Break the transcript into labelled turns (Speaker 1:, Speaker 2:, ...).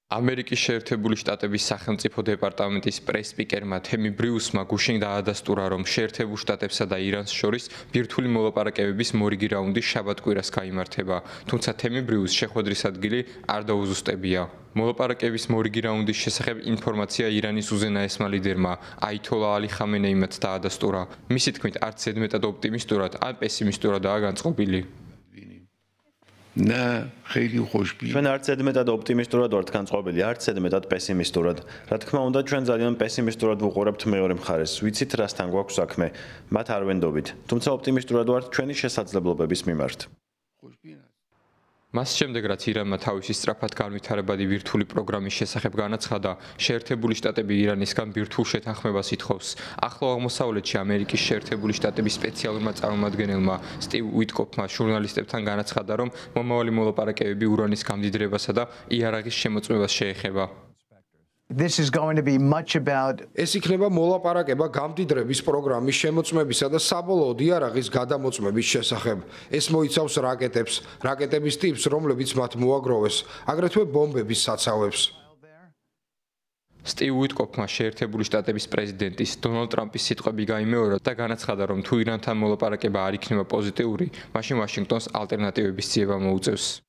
Speaker 1: ამერიკის შეერთებული შტატების სახელმწიფო დეპარტამენტის პრეს-სპიკერმა თემი ბრიუსმა გუშინ დაადასტურა, რომ შეერთებულ შტატებსა და ირანს შორის ბირთვული მოლაპარაკებების მორიგი რაუნდი შაბათ-კვირას გაიმართება, თუმცა თემი ბრიუს შეხვედრის ადგილი არ დაუზუსტებია. მოლაპარაკების მორიგი რაუნდის შესახებ ინფორმაცია ირანის უზენაესმა ლიდერმა აითოლა ალი ხამენეიმაც დაადასტურა. მისი თქმით, არც ზედმეტად ოპტიმისტურად ან პესიმისტურადაა განწყობილი.
Speaker 2: ჩვენ არც ზედმეტად ოპტიმისტურად ვართ განწყობილი, არც ზედმეტად პესიმისტურად. რა თქმა უნდა, ჩვენ ძალიან პესიმისტურად ვუყურებთ მეორე მხარეს. ვიცით, რასთან გვაქვს საქმე, მათ არ ვენდობით. თუმცა ოპტიმისტურად ვართ ჩვენი შესაძლებლობების მიმართ.
Speaker 1: მას შემდეგ, რაც ირანმა თავისი სწრაფად განვითარებადი ბირთვული პროგრამის შესახებ განაცხადა, შეერთებული შტატები ირანისგან ბირთვულ შეთანხმებას ითხოვს. ახლო აღმოსავლეთში ამერიკის შეერთებული შტატების სპეციალურმა წარმომადგენელმა სტივ უიტკოფმა ჟურნალისტებთან განაცხადა, რომ მომავალი მოლაპარაკებები ურანის გამდიდრებასა და იარაღის შემოწმებას შეეხება.
Speaker 3: This is going to be much about
Speaker 4: ეს იქნება მოლაპარაკება გამდიდრების პროგრამის შემოწმებისა და საბოლოოდ იარაღის გადამოწმების შესახებ. ეს მოიცავს რაკეტებს, რაკეტების ტიპს, რომლებიც მათ მოაგროვეს, აგრეთვე ბომბების საცავებს.
Speaker 1: სტივ უიტკოფმა შეერთებული შტატების პრეზიდენტის დონალდ ტრამპის სიტყვები გაიმეორა და განაცხადა, რომ თუ ირანთან მოლაპარაკება არ იქნება პოზიტიური, მაშინ ვაშინგტონს ალტერნატივების ძიება მოუწევს.